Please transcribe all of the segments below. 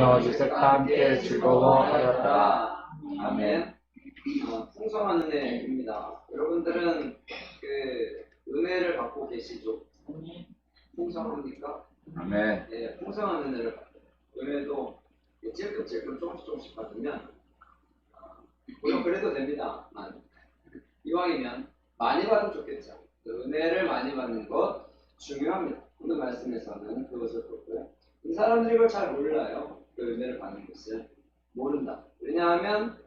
자녀 요셉과 함께 즐거워하였다. 아멘. 풍성한 은혜입니다. 여러분들은 그 은혜를 받고 계시죠? 풍성합니까? 아멘. 네, 풍성한 은혜를 받고 은혜도 찔끔찔끔 조금씩 받으면 물론 그래도 됩니다. 이왕이면 많이 받으면 좋겠죠. 은혜를 많이 받는 것 중요합니다. 오늘 말씀에서는 그것을 보고요. 이 사람들이 그걸 잘 몰라요. 그 은혜를 받는 것을 모른다. 왜냐하면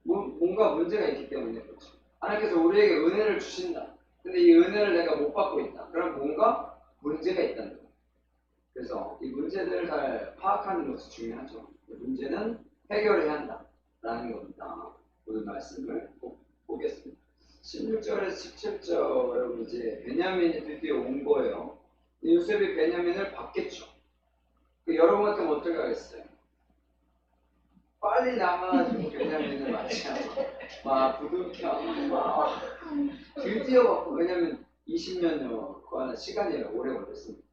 뭔가 문제가 있기 때문에 그렇죠. 하나님께서 우리에게 은혜를 주신다. 근데 이 은혜를 내가 못 받고 있다. 그럼 뭔가 문제가 있다는 거예요. 그래서 이 문제들을 잘 파악하는 것이 중요하죠. 문제는 해결해야 한다라는 겁니다. 오늘 말씀을 보겠습니다. 16절에서 17절 여러분 이제 베냐민이 드디어 온 거예요. 요셉이 베냐민을 받겠죠. 여러분 같으면 어떻게 하겠어요? 빨리 나가가지고 베냐민을 맞이하고 막 부둥켜 막 드디어 받고 왜냐면 20년여 그 안에 시간이 오래 걸렸습니다.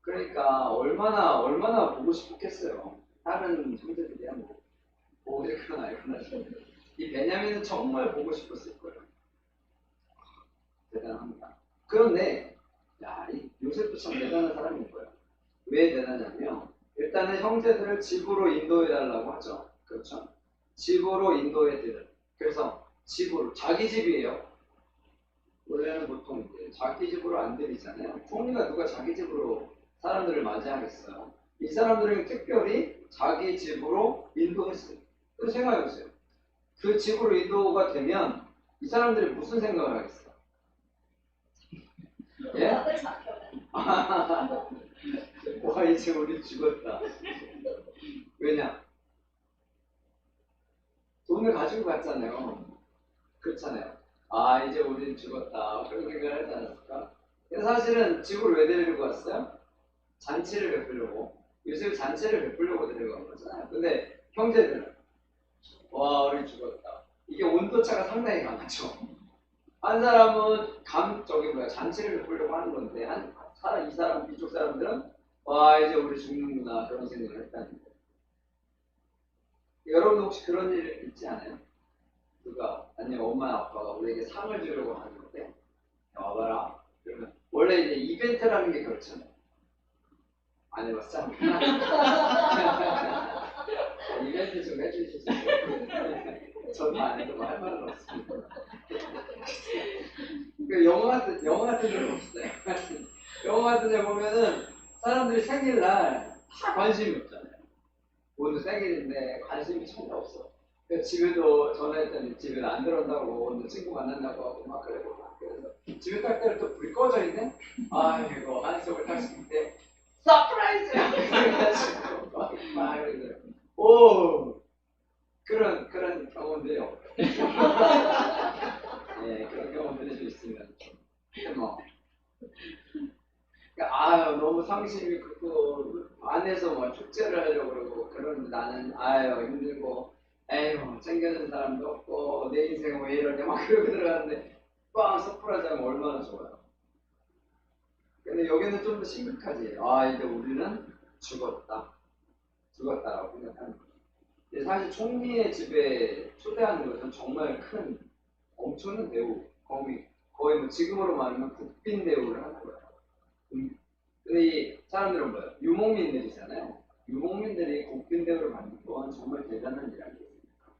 그러니까 얼마나 보고 싶었겠어요. 다른 형제들이야 뭐 오래거나 알거나 이 베냐민은 정말 보고 싶었을 거예요. 대단합니다. 그런데 이 요셉도 참 대단한 사람인 거예요. 왜 대단하냐면 일단은 형제들을 집으로 인도해달라고 하죠. 그렇죠? 집으로 인도해드려. 그래서 집으로 자기 집이에요. 원래는 보통 이제 자기 집으로 안 들이잖아요. 총리가 누가 자기 집으로 사람들을 맞이하겠어요. 이 사람들은 특별히 자기 집으로 인도했어요. 그래서 생각해보세요. 그 집으로 인도가 되면 이 사람들이 무슨 생각을 하겠어요? 예? 와 이제 우리 죽었다. 왜냐? 돈을 가지고 갔잖아요. 그렇잖아요. 이제 우리 죽었다. 그런 생각을 하지 않았을까? 근데 사실은 집으로 왜 데리고 왔어요? 잔치를 베풀려고. 요셉 잔치를 베풀려고 데리고 간 거잖아요. 근데 형제들은 와 우리 죽었다. 이게 온도차가 상당히 강하죠. 한 사람은 잔치를 베풀려고 하는 건데 이 사람 이쪽 사람들은 와 이제 우리 죽는구나 그런 생각을 했다는 거예요. 여러분 혹시 그런 일 있지 않아요? 아니면 엄마 아빠가 우리에게 상을 주려고 하는데 와봐라 그러면 원래 이제 이벤트라는 게 그렇잖아요. 안 해봤어? 이벤트 좀 해주실 수 있어요? 저도 안 해도 할 말은 없습니다. 영화 같은 데 없어요. 영화 같은 데 보면은 사람들이 생일날 다 관심이 없잖아요. 오늘 생일인데 관심이 전혀 없어. 집에도 전화했더니 집에 안 들어온다고 오늘 친구 만난다고 하고 막 그래서 집에 딱 때려 또 불이 꺼져 있네? 이거 한속을 딱 시킬 때 서프라이즈! 그래가지고 막 그러더라고요. 오! 그런 경험들이 없어요. 네, 그런 경험들이 좀 있으면 뭐 너무 상심이 크고 안에서 뭐 축제를 하려고 그러고 그런 나는 힘들고 챙겨주는 사람도 없고 내 인생 왜 이러냐 막 그러고 들어가는데 빵 서프라이즈 하면 얼마나 좋아요. 근데 여기는 좀 더 심각하지. 이제 우리는 죽었다라고 생각하는 거예요. 사실 총리의 집에 초대하는 것은 정말 큰 엄청난 대우, 거의 뭐 지금으로 말하면 국빈 대우를 하는 거예요. 근데 이 사람들은 뭐예요? 유목민들이잖아요. 유목민들이 국빈 대우를 받는 건 정말 대단한 일이 아니겠습니까?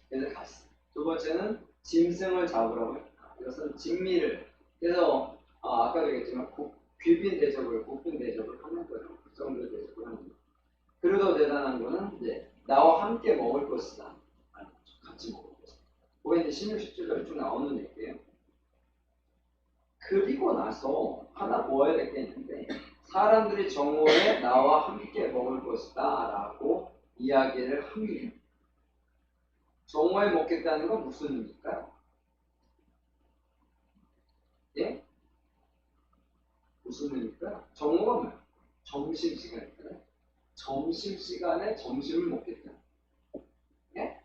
그래서 갔어요. 두 번째는 짐승을 잡으라고 했다. 이것은 진미를. 그래서 아까도 얘기했지만 국빈 대접을 하는 거예요. 그 정도 대접을 하는 거예요. 그리고 더 대단한 거는 이제 나와 함께 먹을 것이다. 같이 먹을 것이다. 그게 이제 16, 17절에 쭉 나오는 얘기예요. 그리고 나서 하나 보아야 될 게 있는데 사람들이 정오에 나와 함께 먹을 것이다 라고 이야기를 합니다. 정오에 먹겠다는 건 무슨 의미일까요? 예? 무슨 의미일까요? 정오가 뭐예요? 점심시간이잖아요. 점심시간에 점심을 먹겠다. 예?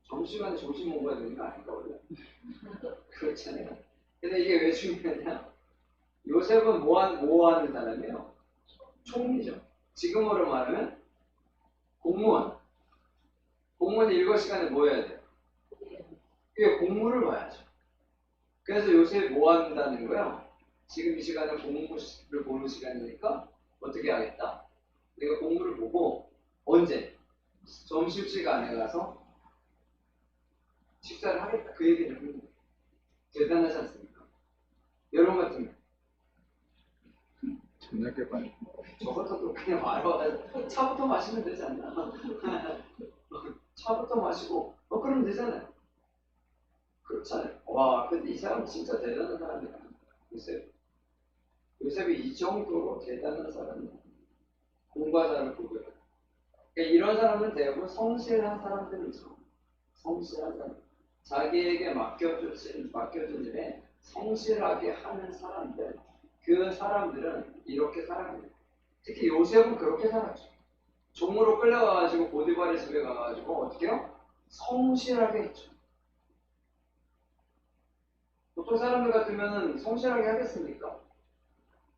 점심시간에 점심 먹어야 되는 거 아닌가 원래? 그렇잖아요. 근데 이게 왜 중요하냐? 요셉은 뭐 하는 사람이에요? 총리죠. 지금으로 말하면 공무원. 공무원이 일과 시간에 뭐 해야 돼요? 그게 공무를 봐야죠. 그래서 요새 뭐 한다는 거야? 지금 이 시간은 공무를 보는 시간이니까 어떻게 하겠다? 내가 공무를 보고 언제? 점심시간에 가서 식사를 하겠다. 그 얘기를 하는 거예요. 대단하지 않습니까? 여러분 같으면 저녁에 봐요. 저것도 그냥 말아. 차부터 마시면 되지 않나? 차부터 마시고 그러면 되잖아요. 그렇잖아요. 와, 근데 이 사람 진짜 대단한 사람이다. 요셉이 이 정도로 대단한 사람이야. 공과사를 구별해. 그러니까 이런 사람은 대부분 성실한 사람들이죠. 성실한 사람. 자기에게 맡겨준 일에 성실하게 하는 사람들. 그 사람들은 이렇게 살아갑니다. 특히 요셉은 그렇게 살았죠. 종으로 끌려가가지고 보디발의 집에 가가지고 어떻게요? 성실하게 했죠. 보통 사람들 같으면 성실하게 하겠습니까?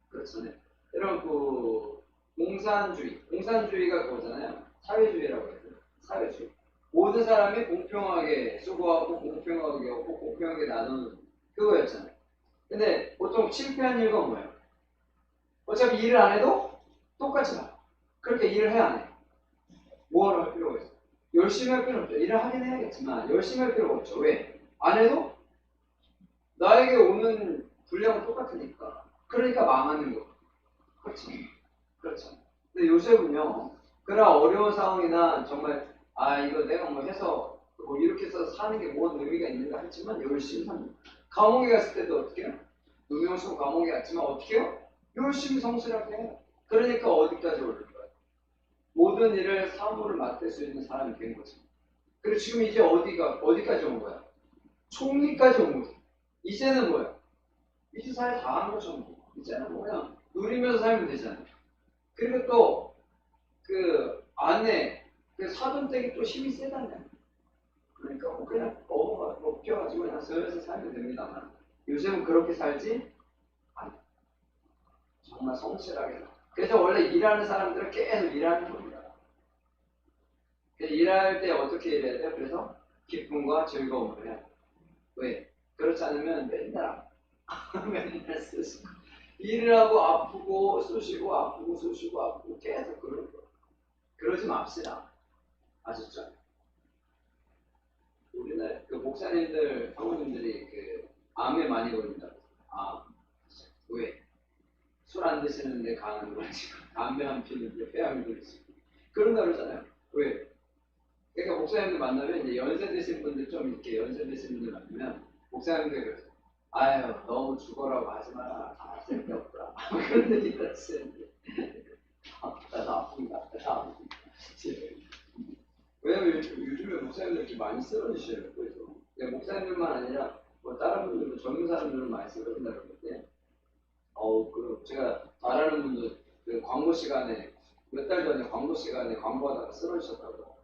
그렇잖아요. 여러분 공산주의가 그거잖아요. 사회주의라고 해요. 사회주의. 모든 사람이 공평하게 수고하고 공평하게 얻고 공평하게 나누는 그거였잖아요. 근데 보통 실패한 이유가 뭐예요? 어차피 일을 안 해도 똑같이 나. 그렇게 일을 해야 안 해. 뭐하러 할 필요가 있어? 열심히 할 필요는 없죠. 일을 하긴 해야겠지만 열심히 할 필요가 없죠. 왜? 안 해도 나에게 오는 분량은 똑같으니까. 그러니까 망하는 거. 그렇죠. 그렇죠. 근데 요셉은요, 그런 어려운 상황이나 정말, 이거 내가 뭐 해서, 뭐 이렇게 해서 사는 게 뭔 의미가 있는가 했지만 열심히 삽니다. 감옥에 갔을 때도 어떻게 해요? 누명쓰고 감옥에 갔지만 어떻게 해요? 열심히 성실하게 해요. 그러니까 어디까지 오를 거예요? 모든 일을 사무를 맡을 수 있는 사람이 된 거죠. 그리고 지금 이제 어디까지 온 거야? 총리까지 온 거죠. 이제는 뭐야? 이제 사회 다 한 거죠. 이제는 뭐야? 누리면서 살면 되잖아요. 그리고 또 그 안에 그 사돈댁이 또 힘이 세다네. 그러니까 뭐 그냥 먹혀가지고 그냥 슬슬 살면 됩니다만 요즘은 그렇게 살지 않아. 정말 성실하게. 그래서 원래 일하는 사람들은 계속 일하는 겁니다. 그래서 일할 때 어떻게 일해야 돼요? 그래서 기쁨과 즐거움을 해야 돼요. 왜? 그렇지 않으면 맨날 맨날 쓰시고 일을 하고 아프고 쑤시고 아프고 쑤시고 아프고 계속 그럴 거예요. 그러지 맙시다. 아셨죠? 우리나라 그 목사님들, 사모님들이 그 암에 많이 걸린다고. 왜? 술 안 드시는데 간을 걸리시고 담배 안 피는데 폐암이 걸리시고 그런다 그러잖아요. 왜? 그러니까 목사님들 만나면 이제 연세 드신 분들 좀 이렇게 연세 드신 분들 만나면 목사님들 그래서 아유 너무 죽어라고 하지 마라. 다 쓸데없다. 그런 얘기를 하시는데 나도 아픕니다. 나도 아픕니다. 왜냐면 요즘에 목사님들 이렇게 많이 쓰러지셔요. 그래서 목사님들만 아니라 뭐 다른 분들도 젊은 사람들은 많이 쓰러진다 그러는데 그럼 제가 말하는 분도 그 광고 시간에 몇 달 전에 광고 시간에 광고하다가 쓰러지셨다고.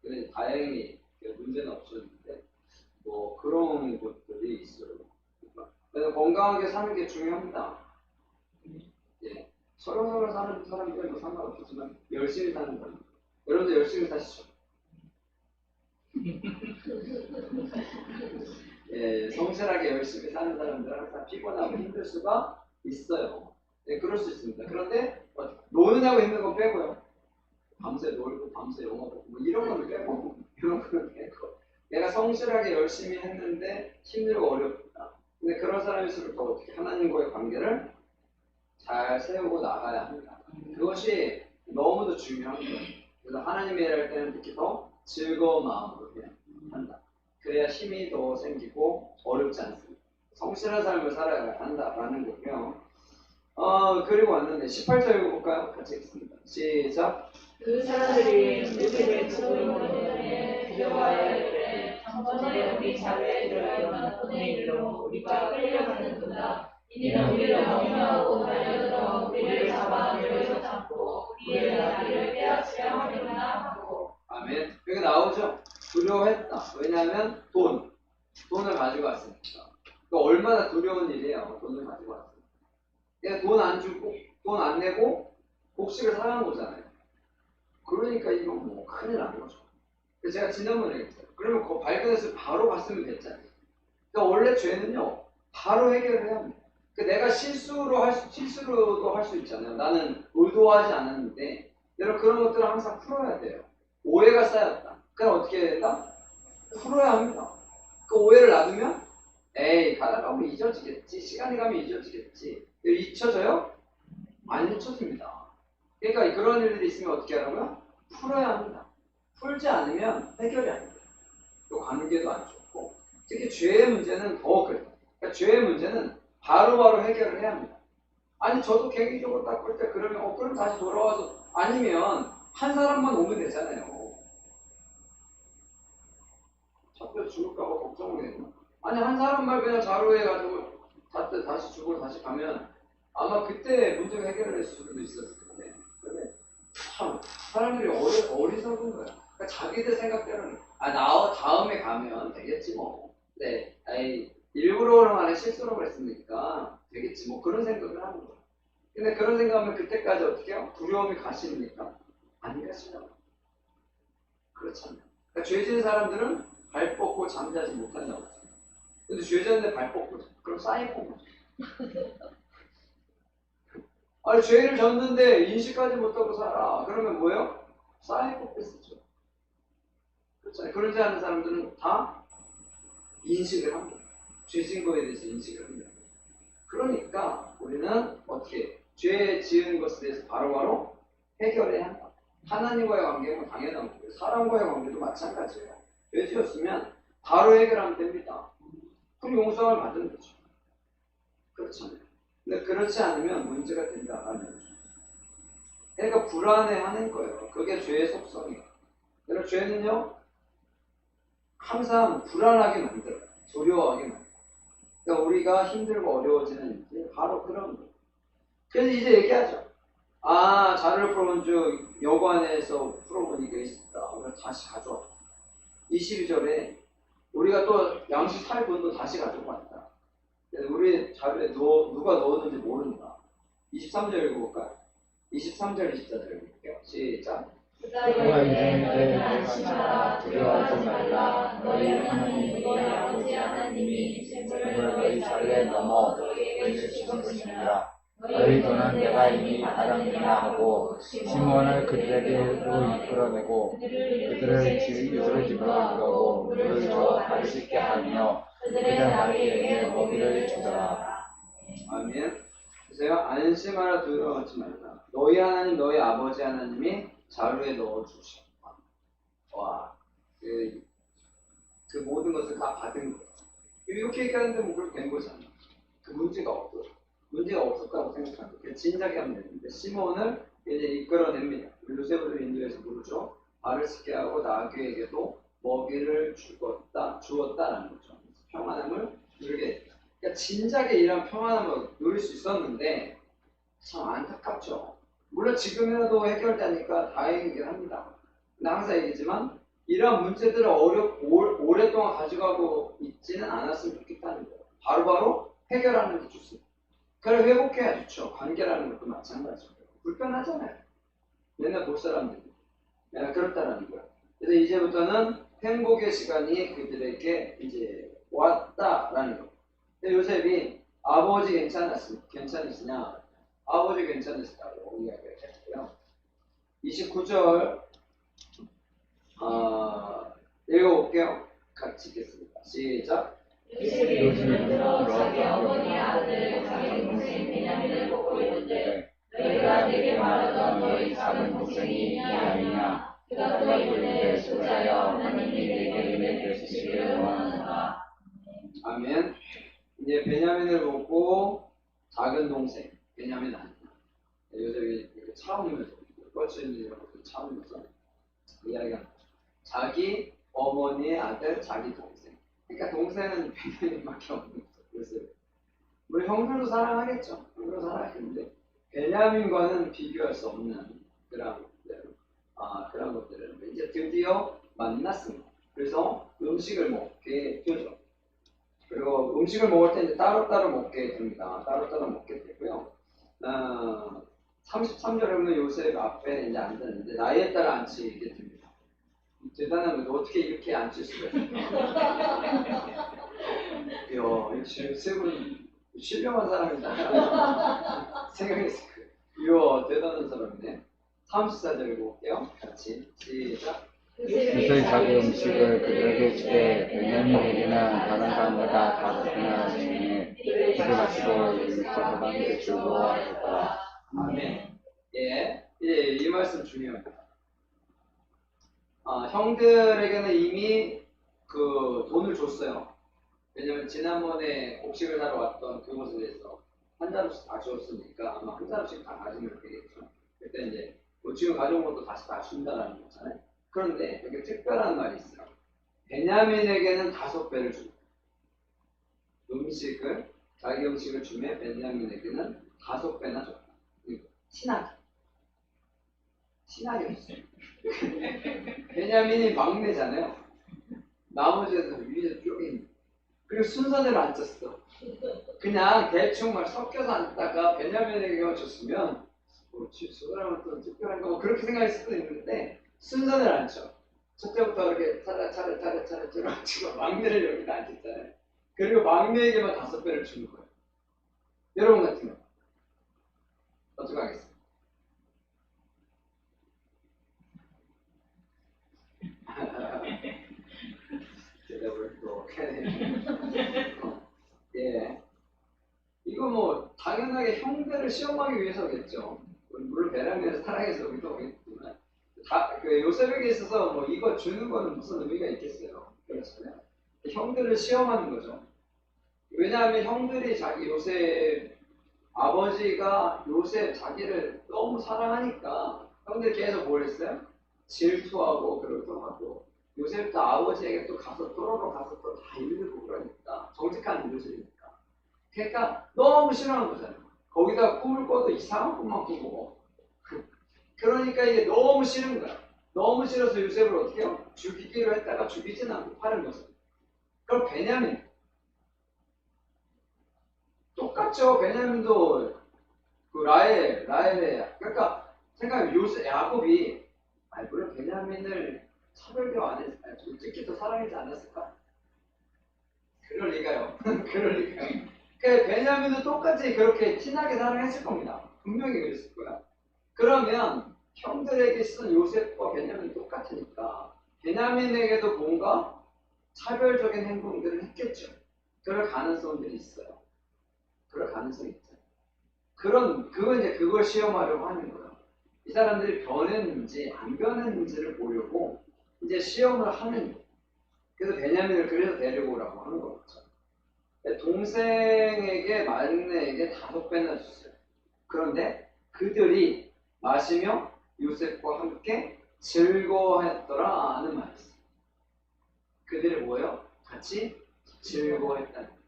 근데 다행히 문제는 없었는데 뭐 그런 것들이 있어요. 그래서 건강하게 사는 게 중요합니다. 예. 서로 사는 사람들도 상관없지만 열심히 사는 거. 여러분들 열심히 사시죠. 예, 성실하게 열심히 사는 사람들은 항상 피곤하고 힘들 수가 있어요. 네, 그럴 수 있습니다. 그런데 노느냐고 힘든 건 빼고요. 밤새 놀고 밤새 영화 보고 뭐 이런 거는 빼고 이런 거는 빼고 내가 성실하게 열심히 했는데 힘들고 어렵다. 근데 그런 사람일수록 더 어떻게 하나님과의 관계를 잘 세우고 나가야 합니다. 그것이 너무도 중요한 거예요. 그래서 하나님의 일할 때는 특히 더 즐거운 마음으로 해야 한다. 그래야 힘이 더 생기고 어렵지 않습니다. 성실한 삶을 살아야 한다라는 거고요. 그리고 왔는데 18절 읽어볼까요? 같이 읽습니다. 시작. 그 사람들이 우리를 죽음으로 들어가야 할 전에 우리 자리에 들어가면 손의 일로 우리가 끌려가는구나. 이는 우리를 명령하고 달려들어 우리를 잡아 여기서 잡고 우리의 나귀를 빼앗으려 하는구나 하고. 아멘. 여기 나오죠? 두려워했다. 왜냐하면 돈을 가지고 왔으니까. 그러니까 얼마나 두려운 일이에요. 돈을 가지고 왔으니까. 그러니까 돈 안 주고 돈 안 내고 곡식을 사간 거잖아요. 그러니까 이건 뭐 큰일 나는 거죠. 그래서 제가 지난번에 했어요. 그러면 그 발견해서 바로 갔으면 됐잖아요. 그러니까 원래 죄는요, 바로 해결을 해야 합니다. 그러니까 내가 실수로도 할 수 있잖아요. 나는 의도하지 않았는데, 여러분 그런 것들을 항상 풀어야 돼요. 오해가 쌓였다. 그럼 어떻게 해야 된다? 풀어야 합니다. 그 오해를 놔두면, 에이, 가다가 보면 잊어지겠지. 시간이 가면 잊어지겠지. 잊혀져요? 안 잊혀집니다. 그러니까 그런 일들이 있으면 어떻게 하라고요? 풀어야 합니다. 풀지 않으면 해결이 안 돼요. 또 관계도 안 좋고, 특히 죄의 문제는 더 그래요. 그러니까 죄의 문제는 바로바로 해결을 해야 합니다. 아니, 저도 개인적으로 딱 볼 때 그러면, 그럼 다시 돌아와서, 아니면 한 사람만 오면 되잖아요. 잡혀 죽을까봐 걱정을 해요. 아니, 한 사람만 그냥 자루해가지고 다시 죽고 다시 가면 아마 그때 문제가 해결될 수도 있었을 텐데. 근데 참 사람들이 어리석은 거야. 그러니까 자기들 생각대로는 다음에 가면 되겠지 뭐. 네, 일부러 하는 실수로 그랬으니까 되겠지 뭐 그런 생각을 하는 거야. 근데 그런 생각하면 그때까지 어떻게 해요? 두려움이 가시니까 안 가시나요? 그렇잖아요. 그러니까 죄 지은 사람들은 발 뻗고 잠자지 못한다고. 근데 죄 지었는데 발 뻗고 그럼 쌓이고 거죠. 아니 죄를 졌는데 인식하지 못하고 살아. 그러면 뭐예요? 쌓이고 뺐었죠. 그렇잖아요. 그러지 않은 사람들은 다 인식을 합니다. 죄 지은 거에 대해서 인식을 합니다. 그러니까 우리는 어떻게 죄 지은 것에 대해서 바로바로 해결해야 한다. 하나님과의 관계는 당연한 거고요. 사람과의 관계도 마찬가지예요. 죄 지었으면 바로 해결하면 됩니다. 그럼 용서를 받으면 되죠. 그렇잖아요. 근데 그렇지 않으면 문제가 된다는 거죠. 그러니까 불안해하는 거예요. 그게 죄의 속성이에요. 그래서 죄는요, 항상 불안하게 만들어요. 두려워하게 만들어요. 그러니까 우리가 힘들고 어려워지는 게 바로 그런 거예요. 그래서 이제 얘기하죠. 자료를 풀어본즉 여관에서 풀어본 게 있었다. 그래서 다시 가져왔다. 22절에 우리가 또 양식 살 돈도 다시 가지고 왔다. 우리 자료에 누가 넣었는지 모른다. 23절 읽어볼까요? 23절, 24절 읽어볼게요. 시작. 너희가 이름에 안심하라. 두려워하지 말라. 너희 하나님 너희 아버지 하나님이 생물을 너희 자리에 넘어 너희에게 주신 것이니라. 너희들은 내가 이미 바람이나 하고 시몬을 그들에게로 이끌어내고 그들을 집으로 이끌고 물을 줘 마시게 하며 그들 아이에게 먹이를 주더라. 아멘. 그래서 안심하라 두려워하지 말라. 너희 하나님 너희 아버지 하나님이 자루에 넣어주셨다. 와, 그 모든 것을 다 받은 거예요. 이렇게 얘기하는데 뭐 그렇게 된 거잖아요. 그 문제가 없었다고 생각합니다. 진작에 하면 되는데 시몬을 이제 이끌어냅니다. 요셉을 인도해서 부르죠. 발을 씻게 하고 나귀에게도 먹이를 주었다라는 거죠. 평안함을 누리게 했다. 그러니까 진작에 이런 평안함을 누릴 수 있었는데 참 안타깝죠. 물론 지금이라도 해결되니까 다행이긴 합니다. 근데 항상 얘기지만 이런 문제들을 오랫동안 가져가고 있지는 않았으면 좋겠다는 거예요. 바로바로 해결하는 게 좋습니다. 그걸 회복해야 좋죠. 관계라는 것도 마찬가지고 불편하잖아요. 맨날 볼 사람들이 그렇다라는 거예요. 그래서 이제부터는 행복의 시간이 그들에게 이제 왔다라는 거예요. 근데 요셉이 아버지 괜찮으시냐? 아버지 괜찮으시다고 이야기를 했고요. 29절 읽어볼게요. 같이 읽겠습니다. 시작. 요셉이 들어 자기 어머니의 아들 자기 동생 베냐민을 보고 이르되 너희가 내게 말하던 너희 작은 동생이 이 아니냐? 그가 또 이르되 소자여 하나님이 내게 은혜 주시기를 원하노라. 아멘. 이제 베냐민을 보고 작은 동생 베냐민 아니냐? 요셉이 차오면서 뻘쳐있는 차오면서 이야기가 자기 어머니의 아들 자기 동생. 그러니까 동생은 베냐민밖에 없는 거죠. 그래서 우리 형들도 사랑하겠죠. 형들도 사랑하겠는데 베냐민과는 비교할 수 없는 그런 것들을 이제 드디어 만났습니다. 그래서 음식을 먹게 되죠. 그리고 음식을 먹을 때 이제 따로따로 먹게 됩니다. 따로따로 먹게 되고요. 33절에 보면 요셉 앞에 이제 앉았는데 나이에 따라 앉히게 됩니다. 대단한 거죠. 어떻게 이렇게 앉힐 수가 있을까? 이야, 요셉은 신령한 사람이다. 생각했을 거예요. 이야, 대단한 사람이네. 34절 볼게요. 같이 시작. 요셉이 자기 음식을 그들에게 주되 베냐민에게는 다른 사람보다 5배나 주니 그들 마시고 일사보다 즐거워하였더라. 아멘. 예, 이 말씀 중요합니다. 형들에게는 이미 그 돈을 줬어요. 왜냐면 지난번에 곡식을 사러 왔던 그곳에 대해서 한 자루씩 다 주었으니까 아마 한 자루씩 다 가지면 되겠죠. 그때 이제 뭐 지금 가져온 것도 다시 다 준다라는 거잖아요. 그런데 여기 특별한 말이 있어요. 베냐민에게는 5배를 줍니다. 자기 음식을 주면 베냐민에게는 5배나 줬다. 친하게 줬어요. 베냐민이 막내잖아요. 나머지에서 위에서 쭉 있는. 그리고 순서대로 앉았어. 그냥 대충 막 섞여서 앉다가 베냐민에게만 줬으면 저 사람은 또 특별한가 뭐 그렇게 생각할 수도 있는데 순서대로 앉죠. 첫째부터 이렇게 차례차례 앉히고 막내를 여기다 앉혔잖아요. 그리고 막내에게만 5배를 주는 거예요. 여러분 같으면 어떻게 하겠어요? 대답을 또 예. 이거 뭐 당연하게 형들을 시험하기 위해서겠죠. 물론 베냐민을 사랑해서 의도하겠지만 그 요셉에게 있어서 뭐 이거 주는 거는 무슨 의미가 있겠어요. 그렇잖아요. 형들을 시험하는 거죠. 왜냐하면 형들이 자기 요셉 아버지가 요셉 자기를 너무 사랑하니까 형들이 계속 뭘 했어요? 질투하고 그러기도 하고 요셉도 아버지에게 또 가서 또로로 가서 또 다 일르고 그러니까 정직한 모습이니까 그러니까 너무 싫어하는 거잖아요. 거기다 꿈을 꿔도 이상한 꿈만 꾸고 그러니까 이게 너무 싫은 거야. 너무 싫어서 요셉을 어떻게 해요? 죽이기로 했다가 죽이진 않고 파는 거죠. 그럼 베냐민 똑같죠. 베냐민도 그 라헬의 그러니까 생각해 요셉 야곱이 물론 베냐민을 차별교 안 했, 솔직히 더 사랑하지 않았을까? 그럴 리가요. 그럴 리가요. 그러니까 베냐민도 똑같이 그렇게 친하게 사랑했을 겁니다. 분명히 그랬을 거야. 그러면 형들에게 쓴 요셉과 베냐민이 똑같으니까 베냐민에게도 뭔가 차별적인 행동들을 했겠죠. 그럴 가능성들이 있어요. 그럴 가능성이 있죠. 그건 이제 그걸 시험하려고 하는 거예요. 이 사람들이 변했는지 안 변했는지를 보려고 이제 시험을 하는 거예요. 그래서 베냐민을 그래서 데리고 오라고 하는 거죠. 동생에게 막내에게 5배나 줬어요. 그런데 그들이 마시며 요셉과 함께 즐거워했더라 하는 말이 있어요. 그들이 뭐예요? 같이 즐거워했다는 거예요.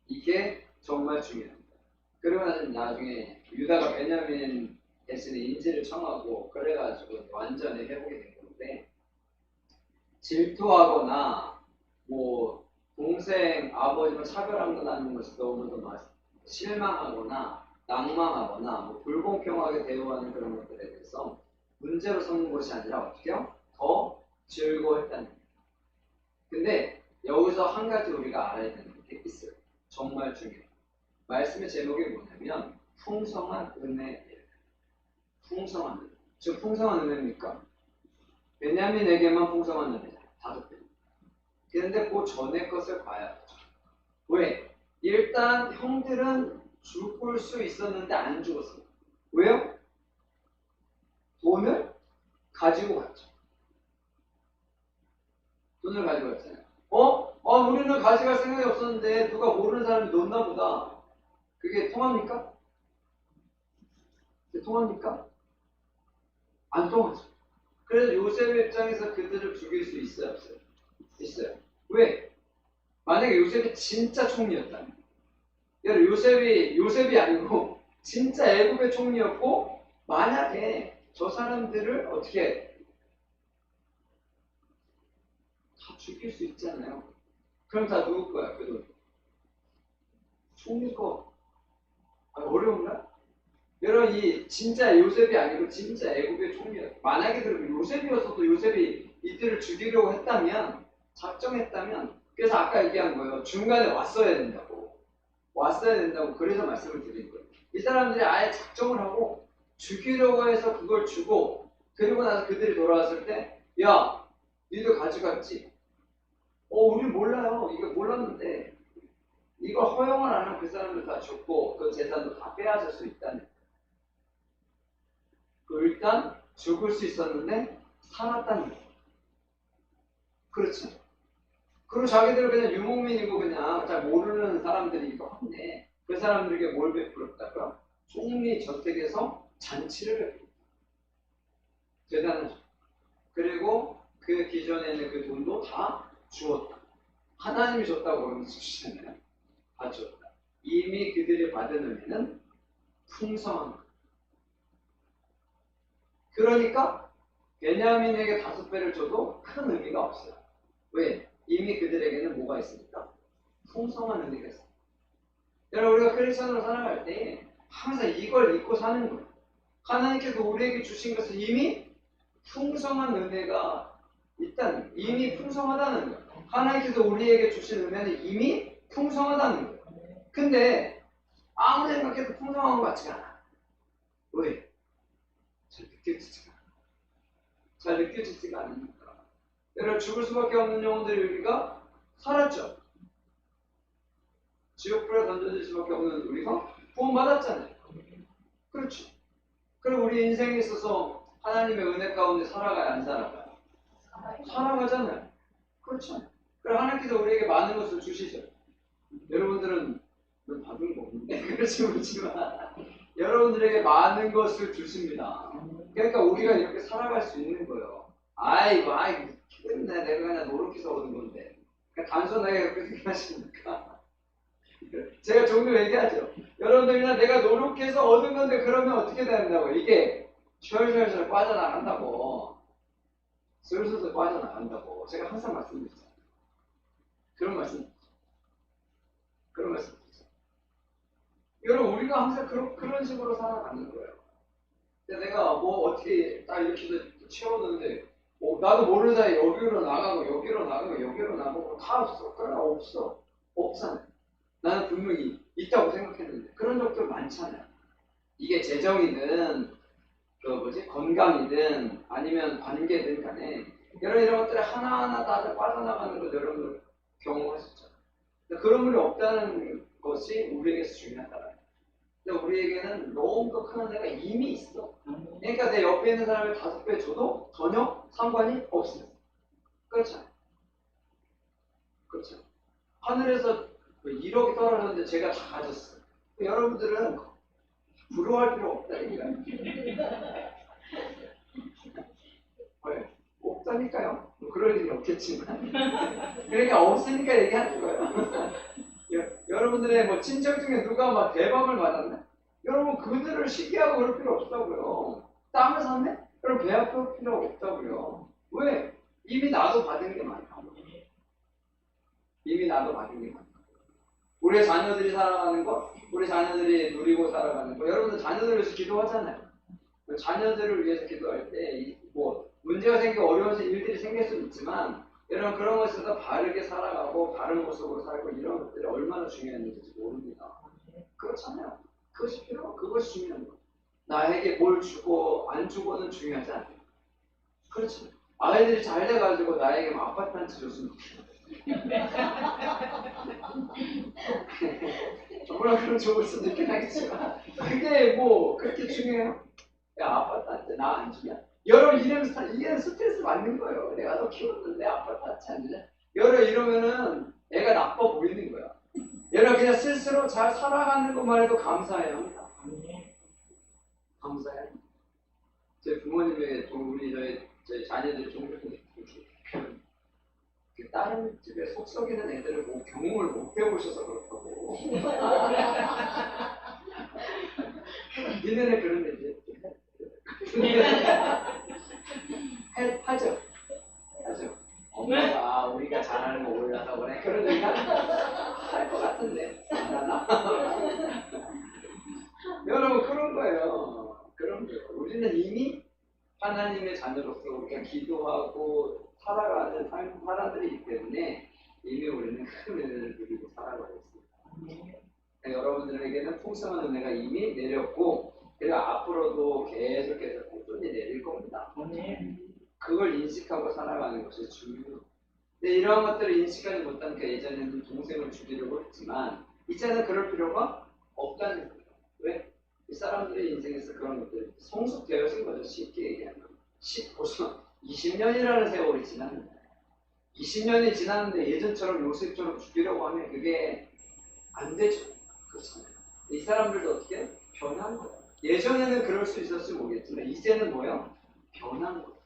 이게 정말 중요합니다. 그리고 나중에 유다가 베냐민 대신에 인지를 청하고 그래가지고 완전히 회복이 된 건데 질투하거나 뭐 동생 아버지를 차별한다는 것이 너무도 실망하거나 낭망하거나 뭐 불공평하게 대우하는 그런 것들에 대해서 문제로 삼는 것이 아니라 어떻게요? 더 즐거워했다는 거예요. 근데 여기서 한 가지 우리가 알아야 되는 게 있어요. 정말 중요해요. 말씀의 제목이 뭐냐면 풍성한 은혜. 풍성한 은혜. 지금 풍성한 은혜입니까? 베냐민에게만 풍성한 은혜다. 5배. 그런데 그 전에 것을 봐야 하죠. 왜? 일단 형들은 죽을 수 있었는데 안 죽었어요. 왜요? 돈을 가지고 갔죠. 돈을 가지고 갔잖아요. 우리는 가져갈 생각이 없었는데 누가 모르는 사람이 넣나 보다. 그게 통합니까? 통합니까? 안 통하죠. 그래서 요셉의 입장에서 그들을 죽일 수 있어요, 없어요? 있어요. 왜? 만약에 요셉이 진짜 총리였다면, 요셉이 아니고 진짜 애굽의 총리였고 만약에 저 사람들을 어떻게 다 죽일 수 있잖아요. 그럼 다 누구 거야? 그 돈? 총리 거. 어려운가? 여러분 이 진짜 요셉이 아니고 진짜 애굽의 총리예요. 만약에 그러면 요셉이었어도 요셉이 이들을 죽이려고 했다면 작정했다면 그래서 아까 얘기한 거예요. 중간에 왔어야 된다고. 왔어야 된다고 그래서 말씀을 드린 거예요. 이 사람들이 아예 작정을 하고 죽이려고 해서 그걸 주고 그리고 나서 그들이 돌아왔을 때 야, 니도 가져갔지? 우리 몰라요. 이거 몰랐는데 이걸 허용을 안 하면 그 사람들 다 죽고 그 재산도 다 빼앗을 수 있다는 일단 죽을 수 있었는데 살았다는 거예요. 그렇죠. 그리고 자기들은 그냥 유목민이고 그냥 잘 모르는 사람들이 이거 한데 그 사람들에게 뭘 베풀었다가 총리 저택에서 잔치를 베풀었다. 대단하죠. 그리고 그 기존에는 그 돈도 다 주었다. 하나님이 줬다고 그러면 주시잖아요. 다 줬다. 이미 그들이 받은 은혜는 풍성한 것. 그러니까 베냐민에게 5배를 줘도 큰 의미가 없어요. 왜? 이미 그들에게는 뭐가 있습니까? 풍성한 은혜가 있습니다. 여러분 우리가 크리스천으로 살아갈 때 항상 이걸 잊고 사는 거예요. 하나님께서 우리에게 주신 것은 이미 풍성한 은혜가 있다는 거예요. 이미 풍성하다는 거예요. 하나님께서 우리에게 주신 은혜는 이미 풍성하다는 거예요. 근데 아무리 생각해도 풍성한 것 같지가 않아. 왜? 잘 느껴지지가 않아. 잘 느껴지지가 않으니까. 여러분 죽을 수밖에 없는 영혼들이 우리가 살았죠. 지옥불에 던져질 수밖에 없는 우리가 구원받았잖아요. 그렇죠. 그리고 우리 인생에 있어서 하나님의 은혜 가운데 살아가야 안 살아가요? 살아가잖아요. 그렇죠. 그럼 하나님께서 우리에게 많은 것을 주시죠. 여러분들은 받은 거 없는데 그렇지 않지만 여러분들에게 많은 것을 주십니다. 그러니까 우리가 이렇게 살아갈 수 있는 거예요. 아이고 내가 그냥 노력해서 얻은 건데 그냥 단순하게 그렇게 생각하십니까? 제가 종종 얘기하죠. 여러분들 그냥 내가 노력해서 얻은 건데 그러면 어떻게 된다고? 이게 셜셜셜 빠져나간다고. 슬슬슬 빠져나간다고. 제가 항상 말씀드리잖아요. 그런 말씀 여러분 우리가 항상 그런 식으로 살아가는 거예요. 근데 내가 뭐 어떻게 딱 이렇게 채워놓는데 나도 모르는 사이에 여기로 나가고 다 없어. 그러나 없잖아요. 나는 분명히 있다고 생각했는데 그런 적들 많잖아요. 이게 재정이든 건강이든 아니면 관계든 간에 이런 것들이 하나하나 다 빠져나가는 걸 여러분 경험하셨죠. 그런 분이 없다는 것이 우리에게서 중요하다. 근데 우리에게는 너무 큰 은혜가 이미 있어. 그러니까 내 옆에 있는 사람을 5배 줘도 전혀 상관이 없습니다. 그렇죠? 그렇죠. 하늘에서 1억이 떨어졌는데 제가 다 가졌어요. 여러분들은 부러워할 필요 없다니까요. 왜? 없다니까요. 그럴 일이 없겠지만. 그러니까 없으니까 얘기하는 거예요. 여러분들의 친척 중에 누가 대박을 받았네? 여러분 그들을 시기하고 그럴 필요 없다고요. 땅을 샀네? 여러분 배 아플 필요 없다고요. 왜? 이미 나도 받은 게 많아. 이미 나도 받은 게 많아. 우리의 자녀들이 살아가는 거, 우리 자녀들이 누리고 살아가는 거. 여러분들 자녀들을 위해서 기도하잖아요. 자녀들을 위해서 기도할 때 문제가 생기고 어려운 일들이 생길 수는 있지만 여러분 그런 것에서 바르게 살아가고 바른 모습으로 살고 이런 것들이 얼마나 중요한지 모릅니다. 그렇잖아요. 그것이 중요한 거예요. 나에게 뭘 주고 안 주고는 중요하지 않아요. 그렇죠. 아이들이 잘 돼가지고 나에게 아파트 한 채 줬으면 좋겠어요. 정말 그런 좋을 수도 있긴 하겠지만 그게 그렇게 중요해요? 야 아파트 한 채 나 안 주냐? 여러분 이런 스트레스 받는 거예요. 내가 너 키웠는데 아파트 한 채 안 주냐? 여러분 이러면은 애가 나빠 보이는 거야. 여러분 그냥 스스로 잘 살아가는 것만 해도 감사해야 합니다. 감사해야 합니다. 제 부모님에게 저희 자녀들이 종종 다른 집에 속 썩이는 애들을 경험을 못 배우셔서 그렇다고. 니네는 그런 애지. 하죠. 엄마가 우리가 잘하는 거 몰라서 그래. 그런 얘기 할 것 같은데 안 하나? 여러분 그런 거예요. 자녀로서 우리가 기도하고 살아가는 사람들이기 때문에 이미 우리는 큰 은혜를 누리고 살아가고 있습니다. 그러니까 여러분들에게는 풍성한 은혜가 이미 내렸고 그리고 앞으로도 계속해서 꾸준히 내릴 겁니다. 그걸 인식하고 살아가는 것이 중요해요. 근데 이러한 것들을 인식하지 못하니까 예전에는 동생을 죽이려고 했지만 이제는 그럴 필요가 없다는 거예요. 왜? 이 사람들의 인생에서 그런 것들이 성숙되어진 거죠. 쉽게 얘기하면. 벌써 20년이라는 세월이 지났는데 20년이 지났는데 예전처럼 요셉처럼 죽이려고 하면 그게 안 되죠. 그렇잖아요. 이 사람들도 어떻게 변한 거예요. 예전에는 그럴 수 있었을지 모르겠지만 이제는 뭐예요? 변한 거예요.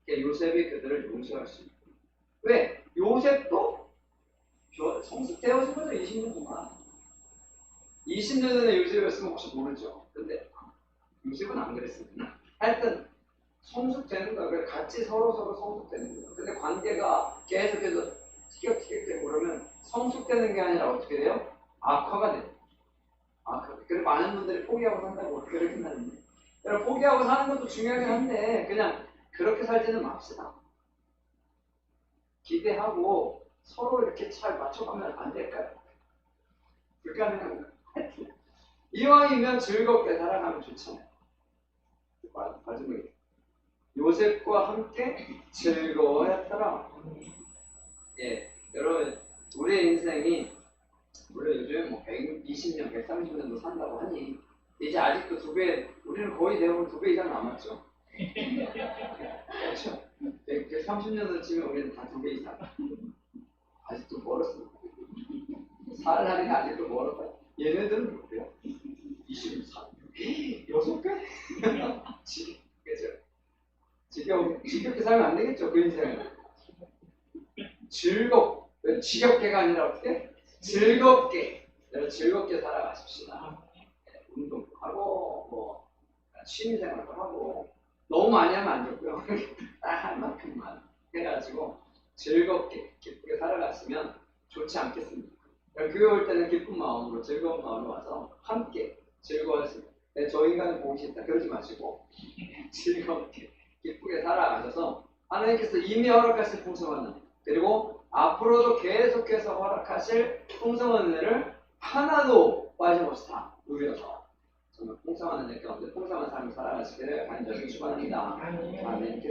그러니까 요셉이 그들을 용서할 수 있고 왜? 요셉도 성숙되어진 거죠. 20년 동안 20년 전에 요셉이었으면 혹시 모르죠. 근데 요셉은 안 그랬습니다. 하여튼 성숙되는 거예요. 같이 서로 성숙되는 거예요. 근데 관계가 계속해서 티격태격되고 그러면 성숙되는 게 아니라 어떻게 돼요? 악화가 돼요. 그리고 많은 분들이 포기하고 산다고 그러긴 하는데 여러분 포기하고 사는 것도 중요하긴 한데 그냥 그렇게 살지는 맙시다. 기대하고 서로 이렇게 잘 맞춰가면 안 될까요? 불가능한 거예요. 이왕이면 즐겁게 살아가면 좋잖아요. 마지막에 요셉과 함께 즐거워했더라. 예, 여러분 우리의 인생이 물론 요즘 뭐 120년, 130년도 산다고 하니 이제 아직도 우리는 거의 대부분 2배 이상 남았죠. 그렇죠? 130년을 치면 우리는 다 2배 이상. 아직도 멀었습니다. 살 날이 아직도 멀었다. 얘네들은 몇 배야? 24. 6배? 그죠? 지겹게 살면 안 되겠죠, 그 인생은. 지겹게가 아니라 어떻게? 즐겁게. 여러분 즐겁게 살아가십시다. 운동도 하고, 뭐, 취미생활도 하고, 너무 많이 하면 안 좋고요. 딱 할 만큼만 해가지고 즐겁게, 기쁘게 살아갔으면 좋지 않겠습니까? 교회 올 때는 기쁜 마음으로, 즐거운 마음으로 와서 함께 즐거웠습니다. 저 인간은 보기 싫다. 그러지 마시고, 즐겁게, 기쁘게 살아가셔서 하나님께서 이미 허락하실 풍성한 은혜, 그리고 앞으로도 계속해서 허락하실 풍성한 은혜를 하나도 빠짐없이 다 누려서 정말 풍성한 은혜 가운데 풍성한 삶을 살아가시기를 간절히 축원합니다. 아멘.